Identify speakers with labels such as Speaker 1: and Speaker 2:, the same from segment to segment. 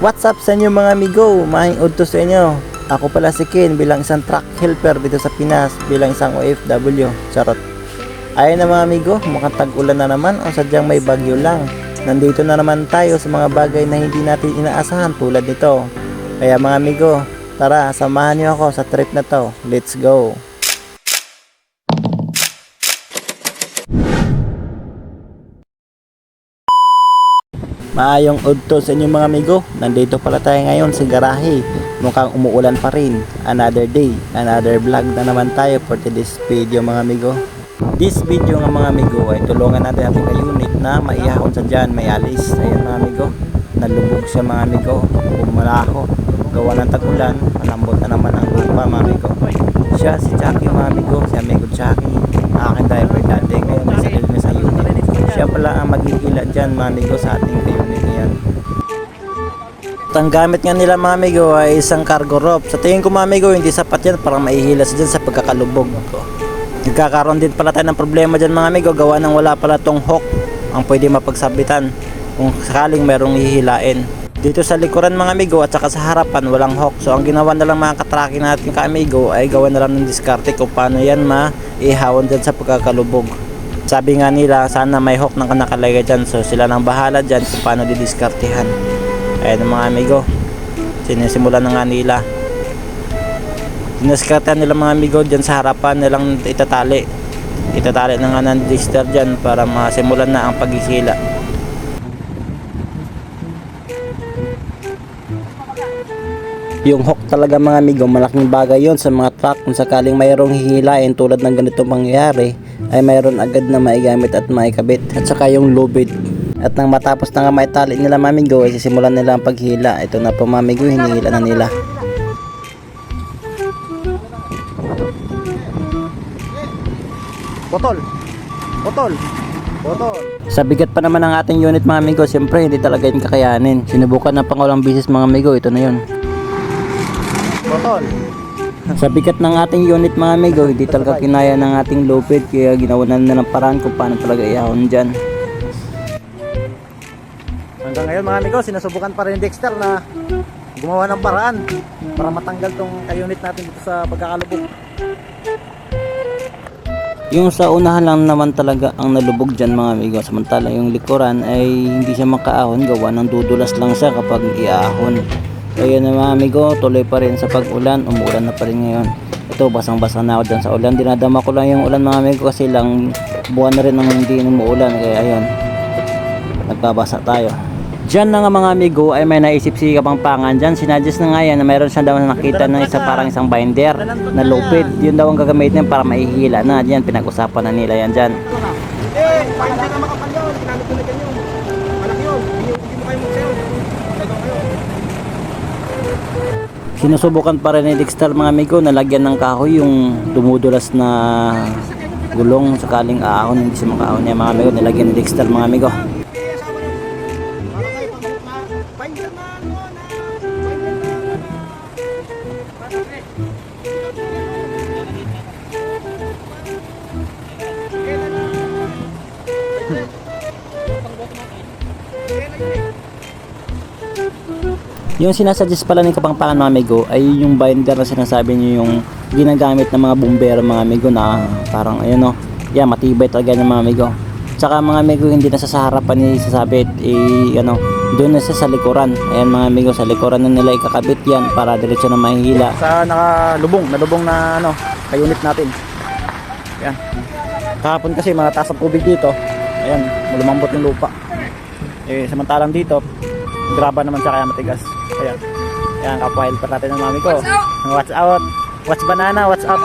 Speaker 1: What's up sa inyo mga amigo? Mahing udto sa inyo. Ako pala si Ken bilang isang truck helper dito sa Pinas bilang isang OFW. Charot. Ayun na mga amigo, mukhang tag-ulan na naman o sadyang may bagyo lang. Nandito na naman tayo sa mga bagay na hindi natin inaasahan tulad nito. Kaya mga amigo, tara samahan niyo ako sa trip na to. Let's go! Maayong udto sa inyo mga amigo. Nandito pala tayo ngayon sa garahe. Mukhang umuulan pa rin. Another day, another vlog na naman tayo for today's video mga amigo. This video nga mga amigo ay tulungan natin ating ka-unit na maihahon sa dyan, may alis. Ayan mga amigo, nalubog siya mga amigo. Bumalaho, gawa ng tag-ulan, malambot na naman ang lupa mga amigo. Siya si Chucky mga amigo, si amigo Chucky, aking driver dati, ngayon may sarili na sa unit. Siya pala ang maghihila dyan mga amigo sa ating ka-unit ngayon. Ang gamit nga nila mga amigo ay isang cargo rope. Sa tingin ko mga amigo hindi sapat yan para maihila sa dyan sa pagkakalubog. Nagkakaroon din pala tayo ng problema dyan mga amigo, gawa ng wala pala tong hook ang pwede mapagsabitan kung sakaling merong hihilain. Dito sa likuran mga amigo at saka sa harapan walang hook. So ang ginawa na lang mga katraki natin ka amigo ay gawa na lang ng diskarte kung paano yan maihawon dyan sa pagkakalubog. Sabi nga nila sana may hook na nakalagay dyan, so sila nang bahala dyan kung paano didiskartehan. Ayan mga amigo, sinisimulan na nga nila. Dinaskartehan nila mga amigo dyan sa harapan nilang itatali na nga ng dister dyan para masimulan na ang paghihila. Yung hook talaga mga amigo, malaking bagay yon sa mga truck. Kung sakaling mayroong hihilain tulad ng ganito mangyayari ay mayroon agad na maigamit at maikabit. At saka yung lubid. At nang matapos na nga maitali nila mga amigo ay sisimulan nila ang paghila. Ito na po mga amigo, hinihila na nila. Botol! Sa bigat pa naman ng ating unit mga amigo, siyempre hindi talaga yun kakayanin. Sinubukan na pangulang bisis mga amigo, ito na yun. Botol! Sa bigat ng ating unit mga amigo, hindi talaga kinaya ng ating lupit, kaya ginawa na ng paraan kung paano talaga ihahon dyan. Hanggang ngayon mga amigo, sinusubukan pa rin ni Dexter na gumawa ng paraan para matanggal tong ka-unit natin dito sa pagkakalubog. Yung sa unahan lang naman talaga ang nalubog dyan mga amigo, samantala yung likuran ay hindi siya makaahon, gawa ng dudulas lang siya kapag iahon. Kaya na mga amigo, tuloy pa rin sa pag-ulan, umuulan na pa rin ngayon. Ito, basang-basa na ako dyan sa ulan, dinadama ko lang yung ulan mga amigo kasi lang buwan na rin ang hindi umuulan, kaya ayun, nagbabasa tayo. Diyan na nga mga amigo ay may naisip si Kapangpangan dyan. Sinadjust na nga yan na mayroon siya daw na nakita na isa parang isang binder na lupit. Yun daw ang gagamitin para maihila na. Diyan pinag-usapan na nila yan dyan.
Speaker 2: Binder na makapal yun. Ginamit ko na ganyan. Malaki yun. Hindi mo kayo mag-sell.
Speaker 1: Sinusubukan pa rin ni Dexter mga amigo na lagyan ng kahoy yung dumudulas na gulong sakaling ahon. Hindi siya makaahon niya mga amigo. Nilagyan ni Dexter mga amigo. Yung sinasuggest pala ni Kapangpangan mga amigo ay yung binder na sinasabi niyo yung ginagamit ng mga bumbero mga amigo na parang ayun o, yeah, matibay talaga ng mga amigo. Tsaka mga amigo hindi na sa harapan ni sasabit, ano, doon na sa likuran. Ayan mga amigo, sa likuran na nila ikakabit yan para diretso na mahihila.
Speaker 2: Sa nalubong na ano, ka-unit natin. Ayan. Kahapon kasi mga taas ang tubig dito. Ayan, lumambot yung lupa. Samantalang dito, graba naman siya kaya matigas. Ayan. Ayan, kapwa-helper natin ng mami ko. Watch out! Watch banana, watch up!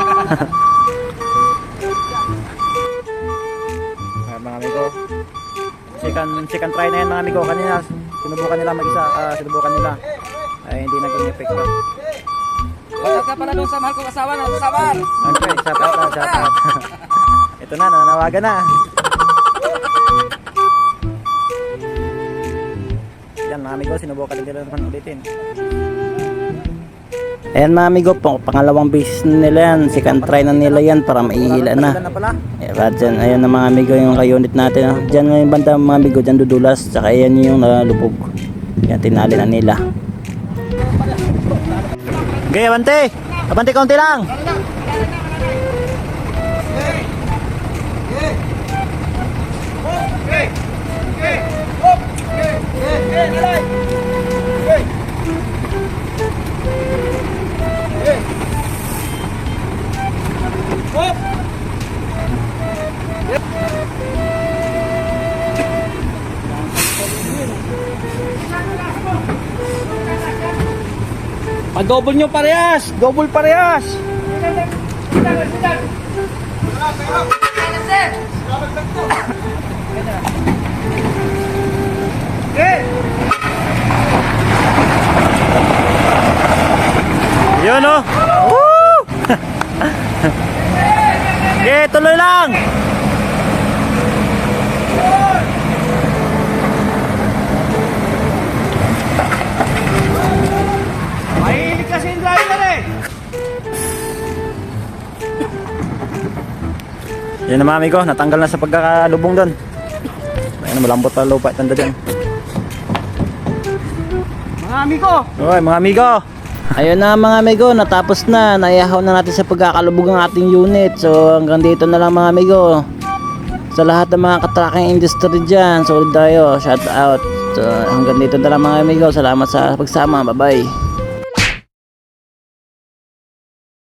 Speaker 2: Ayan mga amigo. Second try na yan mga amigo. Kanina, sinubukan nila mag-isa. Sinubukan nila. Ay, hindi naging epekto.
Speaker 3: Wala ka pala doon sa mahal kong asawa na sasawan.
Speaker 2: Okay, shout out. Ito na, nananawagan na. Yan mga amigo, sinubukan nila naman ulitin.
Speaker 1: Ayan mga amigo, pangalawang beses nila yan, second try na nila yan para maihila na. Dyan, ayan na mga amigo yung ka-unit natin. Dyan ngayon banda mga amigo, dyan dudulas, tsaka ayan yung nalubog. Yan, tinali na nila.
Speaker 2: Okay, abante. Abante, kaunti lang.
Speaker 3: Double nyo parehas! Double parehas!
Speaker 2: Yun oh. Woo! Okay, tuloy lang.
Speaker 3: Mahilig kasi yung driver eh!
Speaker 2: Yan na mga amigo, natanggal na sa pagkakalubong doon. Ayun, malambot pa lupa itanda dyan.
Speaker 3: Mga amigo!
Speaker 2: Oy, mga amigo.
Speaker 1: Ayun na mga amigo, natapos na. Naihaw na natin sa pagkakalubog ang ating unit. So hanggang dito na lang mga amigo. Sa lahat ng mga katracking industry dyan, solid tayo. Shout out. So hanggang dito na lang mga amigo. Salamat sa pagsama. Bye bye.